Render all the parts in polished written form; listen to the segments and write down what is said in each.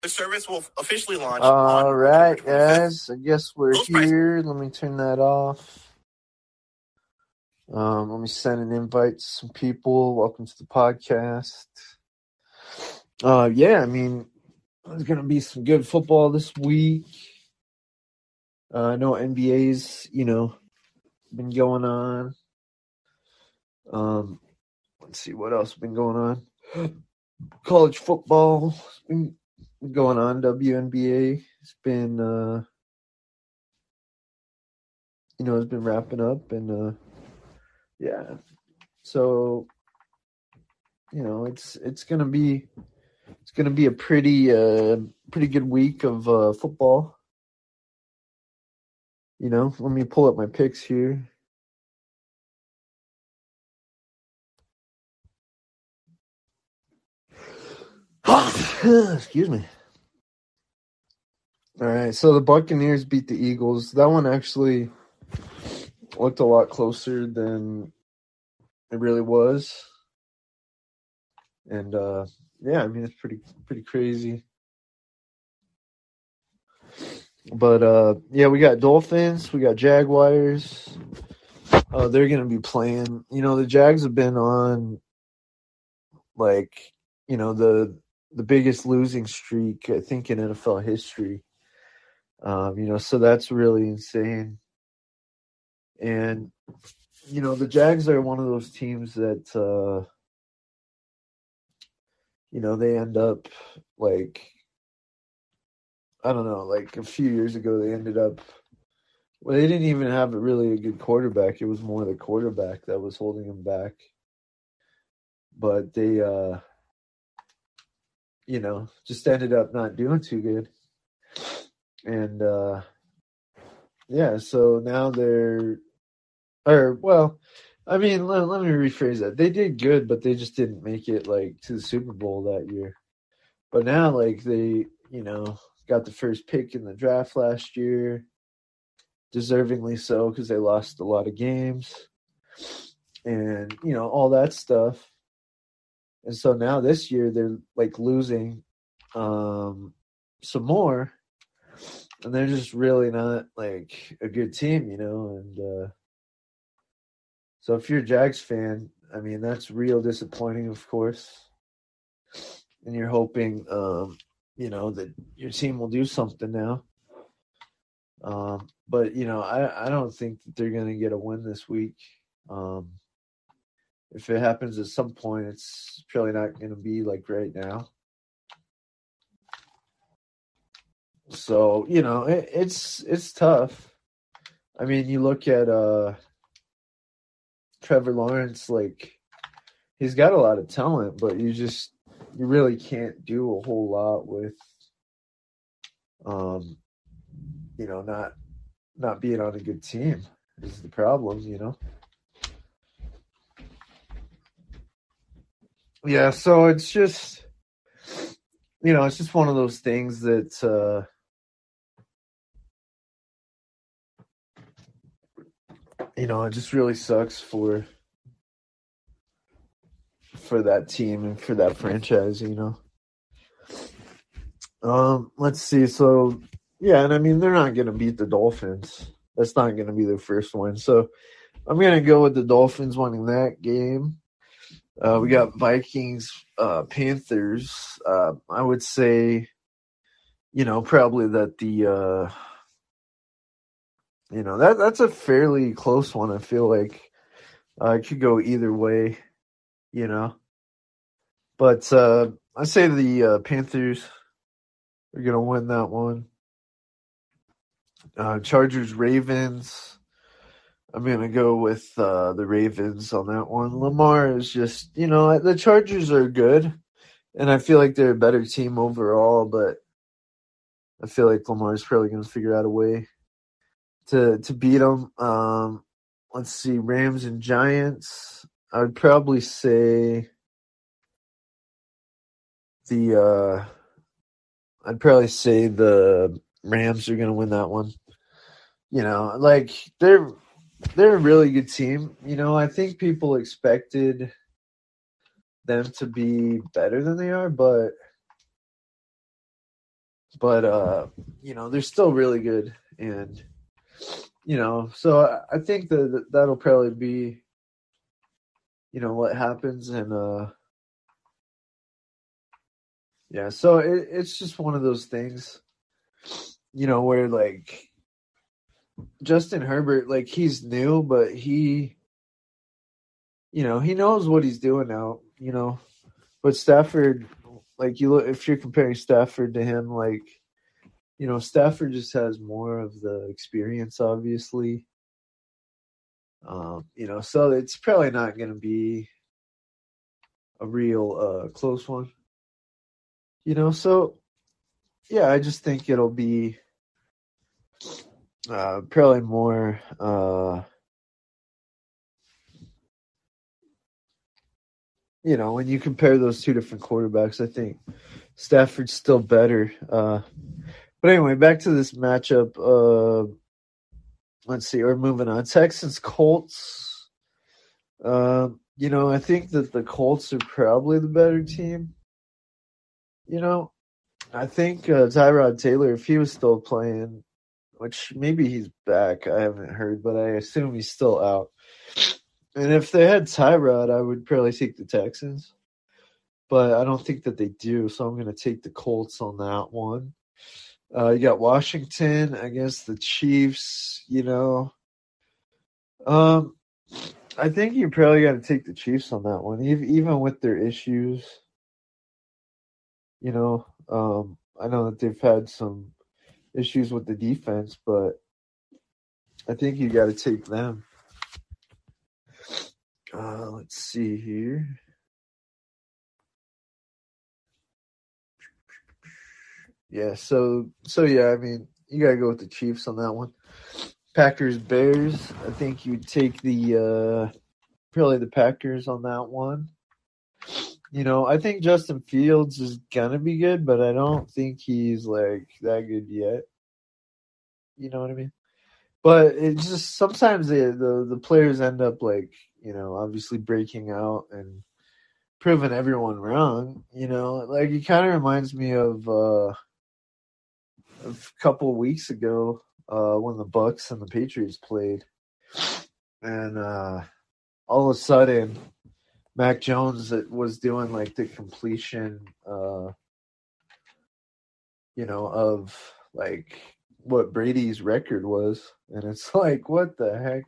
The service will officially launch All on right, October 25th. guys. I guess we're here. Let me turn that off. Let me send an invite to some people. Welcome to the podcast. Yeah, I mean, there's going to be some good football this week. I know NBA's, been going on. Let's see what else has been going on. College football has been going on. WNBA has been, it's been wrapping up, and yeah. So, it's gonna be a pretty good week of football. Let me pull up my picks here. Excuse me. All right, so the Buccaneers beat the Eagles. That one actually looked a lot closer than it really was. And yeah, I mean, it's pretty crazy. But yeah, we got Dolphins, we got Jaguars. They're gonna be playing. The Jags have been on the biggest losing streak I think in NFL history. So that's really insane. And the Jags are one of those teams that they end up I don't know, a few years ago they ended up they didn't even have really a good quarterback. It was more the quarterback that was holding them back. But they just ended up not doing too good. And yeah, so now let me rephrase that. They did good, but they just didn't make it to the Super Bowl that year. But now they, got the first pick in the draft last year, deservingly so, because they lost a lot of games and, all that stuff. And so now this year they're losing some more, and they're just really not a good team, and so if you're a Jags fan, I mean, that's real disappointing, of course. And you're hoping, that your team will do something now. But, I don't think that they're going to get a win this week. If it happens at some point, it's probably not going to be right now. So, it's tough. I mean, you look at Trevor Lawrence, he's got a lot of talent, but you really can't do a whole lot with not being on a good team is the problem, Yeah, so it's just it's just one of those things that it just really sucks for that team and for that franchise, Let's see. So, yeah, and I mean, they're not going to beat the Dolphins. That's not going to be their first win. So, I'm going to go with the Dolphins winning that game. We got Vikings, Panthers. I would say, probably that that's a fairly close one. I feel like it could go either way, But I say the Panthers are going to win that one. Chargers, Ravens. I'm going to go with the Ravens on that one. Lamar is just, the Chargers are good, and I feel like they're a better team overall, but I feel like Lamar is probably going to figure out a way to beat them. Let's see, Rams and Giants. I would probably say the Rams are going to win that one. They're a really good team. I think people expected them to be better than they are, but but they're still really good, and so I think that'll probably be what happens, and yeah, so it's just one of those things, where like Justin Herbert, like he's new, but he knows what he's doing now, but Stafford, like you look, if you're comparing Stafford to him, like, Stafford just has more of the experience, obviously. So it's probably not going to be a real close one. So yeah, I just think it'll be probably more when you compare those two different quarterbacks, I think Stafford's still better. But anyway, back to this matchup. Let's see, we're moving on. Texans Colts. I think that the Colts are probably the better team. I think Tyrod Taylor, if he was still playing, which maybe he's back, I haven't heard, but I assume he's still out. And if they had Tyrod, I would probably take the Texans. But I don't think that they do, so I'm going to take the Colts on that one. You got Washington against the Chiefs, I think you probably got to take the Chiefs on that one, even with their issues. I know that they've had some issues with the defense, but I think you got to take them. Let's see here. Yeah, so yeah, I mean, you got to go with the Chiefs on that one. Packers Bears, I think you take the probably the Packers on that one. I think Justin Fields is gonna be good, but I don't think he's like that good yet. You know what I mean? But it's just sometimes the players end up like obviously breaking out and proving everyone wrong. Like it kind of reminds me of a couple of weeks ago when the Bucks and the Patriots played, and all of a sudden Mac Jones was doing like the completion, of like what Brady's record was, and it's like, what the heck,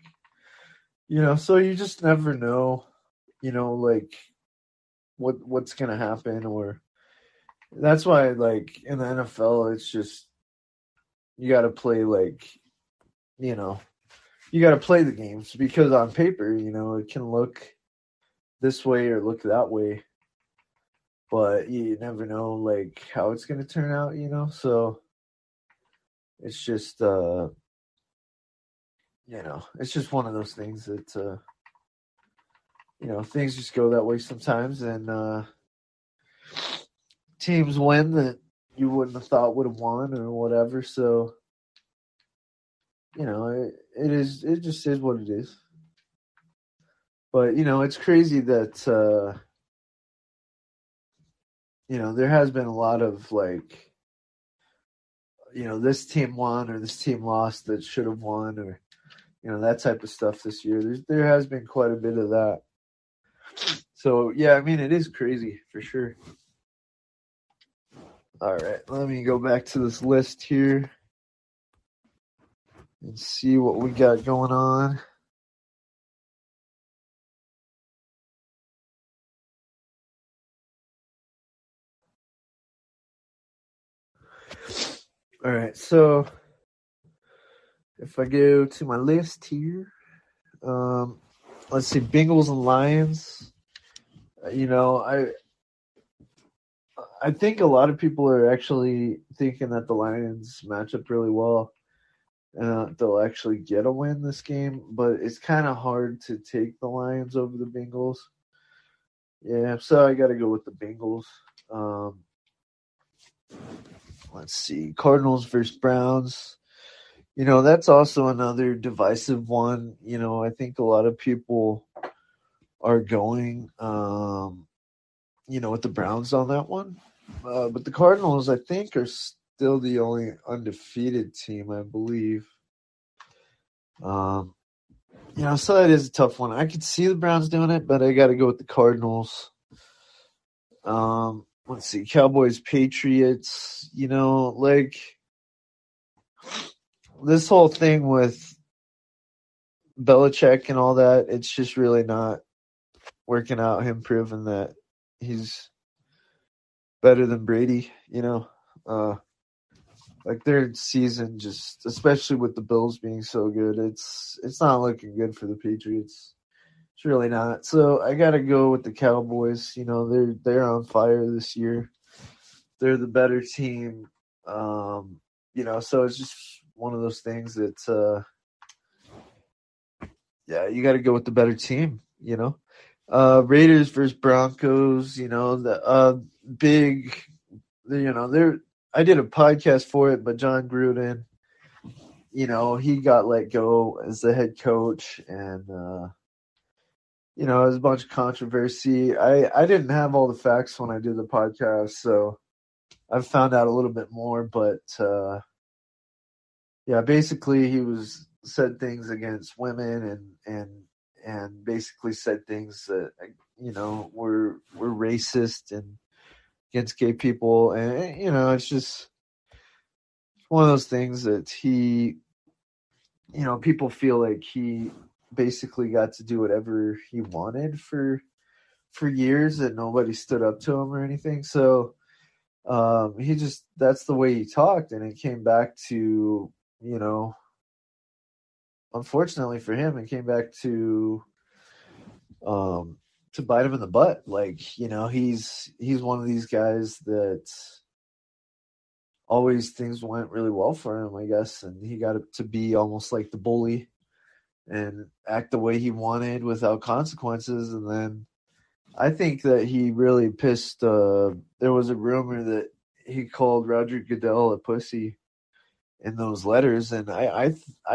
So you just never know, like what's gonna happen, or that's why, like in the NFL, it's just you got to play like, you got to play the games because on paper, it can look this way or look that way, but you never know like how it's going to turn out, so it's just it's just one of those things that things just go that way sometimes, and teams win that you wouldn't have thought would have won or whatever, so it just is what it is. But it's crazy that there has been a lot of like, this team won or this team lost that should have won, or that type of stuff this year. There has been quite a bit of that. So yeah, I mean, it is crazy for sure. All right, let me go back to this list here and see what we got going on. All right, so if I go to my list here, let's see, Bengals and Lions. I think a lot of people are actually thinking that the Lions match up really well. They'll actually get a win this game, but it's kind of hard to take the Lions over the Bengals. Yeah, so I got to go with the Bengals. Let's see, Cardinals versus Browns. That's also another divisive one. I think a lot of people are going, with the Browns on that one. But the Cardinals, I think, are still the only undefeated team, I believe. So that is a tough one. I could see the Browns doing it, but I got to go with the Cardinals. Let's see, Cowboys, Patriots. This whole thing with Belichick and all that, it's just really not working out. Him proving that he's better than Brady. Their season, just especially with the Bills being so good, it's not looking good for the Patriots. It's really not. So I got to go with the Cowboys. They're on fire this year. They're the better team. So it's just one of those things that, you got to go with the better team. Raiders versus Broncos. The big. I did a podcast for it, but John Gruden, he got let go as the head coach, and it was a bunch of controversy. I didn't have all the facts when I did the podcast, so I've found out a little bit more. But basically he said things against women and basically said things that were racist and against gay people, and it's just one of those things that he, people feel like he basically got to do whatever he wanted for years, that nobody stood up to him or anything. So that's the way he talked, and it came back to, unfortunately for him, it came back to bite him in the butt. He's one of these guys that always things went really well for him, I guess, and he got to be almost like the bully and act the way he wanted without consequences. And then I think that he really pissed. There was a rumor that he called Roger Goodell a pussy in those letters, and I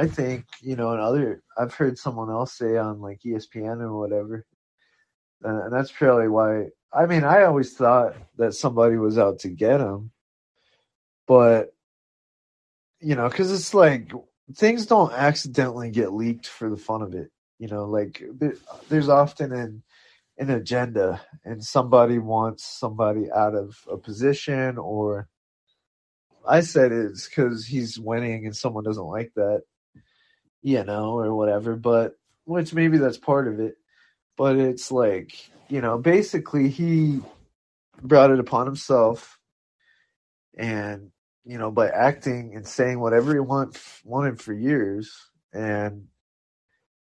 think I've heard someone else say on like ESPN or whatever, and that's probably why. I mean, I always thought that somebody was out to get him, but because it's like things don't accidentally get leaked for the fun of it. There's often an agenda, and somebody wants somebody out of a position, or I said it's because he's winning and someone doesn't like that, or whatever. But which maybe that's part of it. But it's like, basically he brought it upon himself, and by acting and saying whatever he wanted for years, and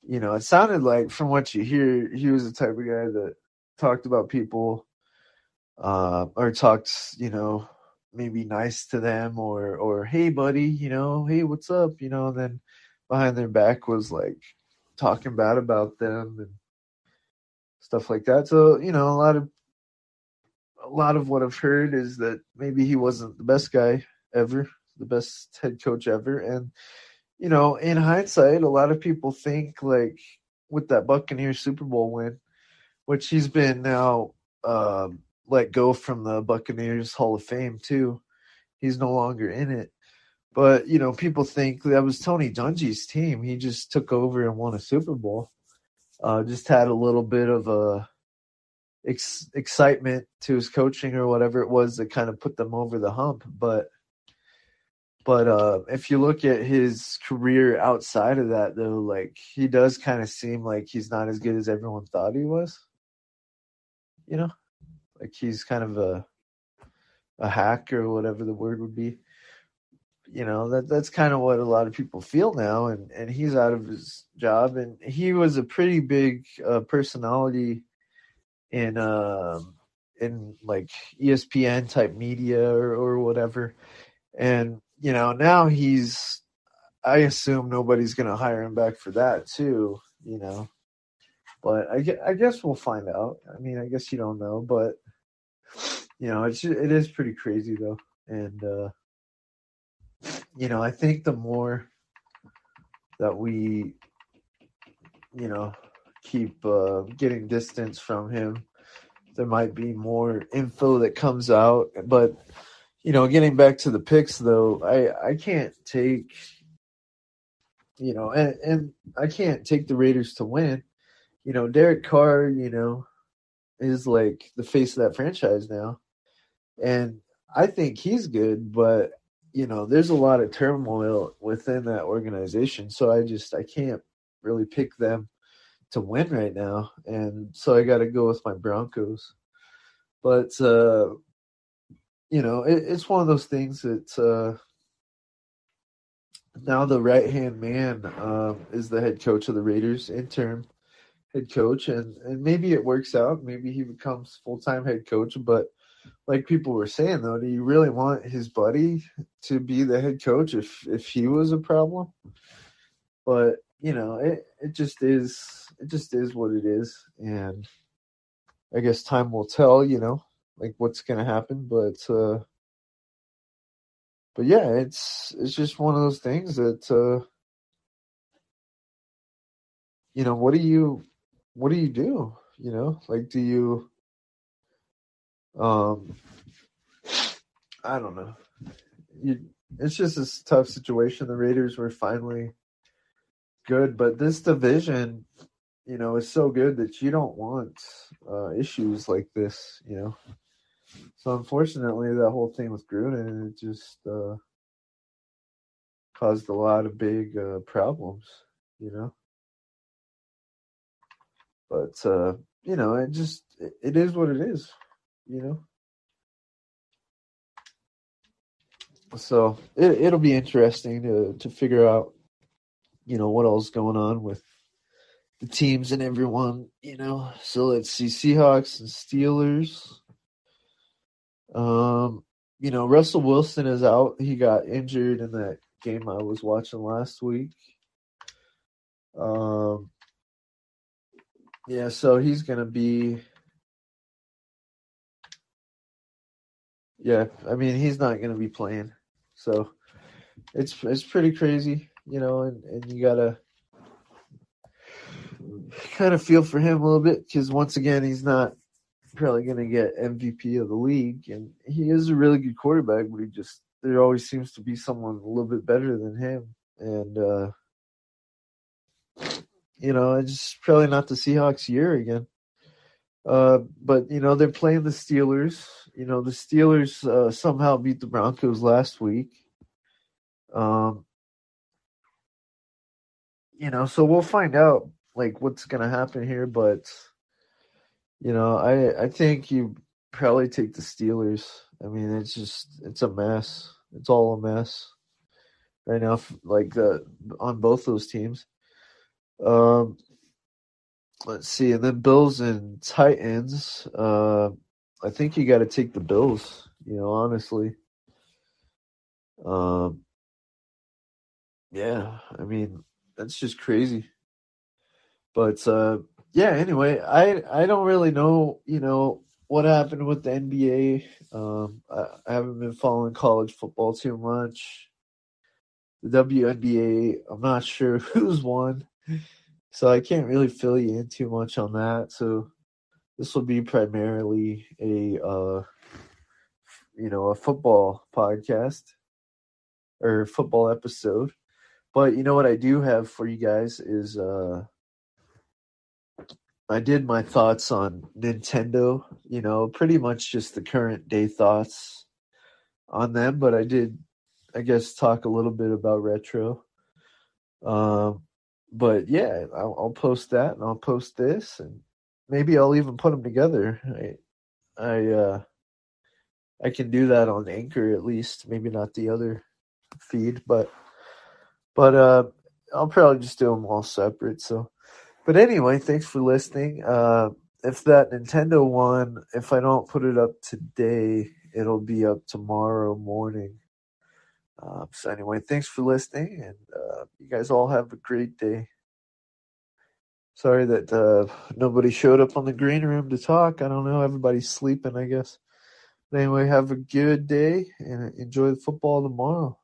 it sounded like, from what you hear, he was the type of guy that talked about people, or talked, maybe nice to them, or hey buddy, hey, what's up, and then behind their back was like talking bad about them and stuff like that. So a lot of what I've heard is that maybe he wasn't the best guy ever, the best head coach ever. And in hindsight, a lot of people think, like, with that Buccaneers Super Bowl win, which he's been now let go from the Buccaneers Hall of Fame too. He's no longer in it. But, people think that was Tony Dungy's team. He just took over and won a Super Bowl. Just had a little bit of a excitement to his coaching or whatever it was that kind of put them over the hump. But if you look at his career outside of that, though, like, he does kind of seem like he's not as good as everyone thought he was. Like he's kind of a hack, or whatever the word would be. That's kind of what a lot of people feel now, and he's out of his job, and he was a pretty big personality in like ESPN type media or whatever. And now I assume nobody's going to hire him back for that too, but I guess we'll find out. I mean, I guess you don't know, but it is pretty crazy though. And I think the more that we keep getting distance from him, there might be more info that comes out. But Getting back to the picks though, I can't take, and I can't take the Raiders to win. Derek Carr, is like the face of that franchise now. And I think he's good, but there's a lot of turmoil within that organization. So I can't really pick them to win right now. And so I got to go with my Broncos. But it's one of those things that now the right-hand man is the head coach of the Raiders, interim head coach, and maybe it works out. Maybe he becomes full-time head coach, but like people were saying, though, do you really want his buddy to be the head coach if he was a problem? But it just is what it is, and I guess time will tell. Like what's gonna happen, but yeah, it's just one of those things that what do you do? Like do you I don't know. It's just a tough situation. The Raiders were finally good, but this division, is so good that you don't want issues like this, So unfortunately, that whole thing with Gruden, it just caused a lot of big problems, But it is what it is, So it'll be interesting to figure out, what else is going on with the teams and everyone, So let's see, Seahawks and Steelers. Russell Wilson is out. He got injured in that game I was watching last week. Yeah, so he's gonna be. Yeah, I mean he's not gonna be playing. So it's pretty crazy, and you gotta kind of feel for him a little bit because once again he's not probably going to get MVP of the league, and he is a really good quarterback, but there always seems to be someone a little bit better than him, and it's probably not the Seahawks' year again. But they're playing the Steelers. The Steelers somehow beat the Broncos last week. So we'll find out like what's going to happen here, but I think you probably take the Steelers. I mean, it's a mess. It's all a mess right now, like on both those teams. Let's see, and then Bills and Titans. I think you got to take the Bills. Honestly. Yeah, I mean that's just crazy. But yeah, anyway, I don't really know, what happened with the NBA. I haven't been following college football too much. The WNBA, I'm not sure who's won, so I can't really fill you in too much on that. So this will be primarily a a football podcast or football episode. But what I do have for you guys is I did my thoughts on Nintendo, pretty much just the current day thoughts on them, but I did, I guess, talk a little bit about retro. But yeah, I'll post that and I'll post this and maybe I'll even put them together. I can do that on Anchor at least, maybe not the other feed, but I'll probably just do them all separate. So. But anyway, thanks for listening. If that Nintendo one, if I don't put it up today, it'll be up tomorrow morning. So anyway, thanks for listening, and you guys all have a great day. Sorry that nobody showed up on the green room to talk. I don't know. Everybody's sleeping, I guess. But anyway, have a good day, and enjoy the football tomorrow.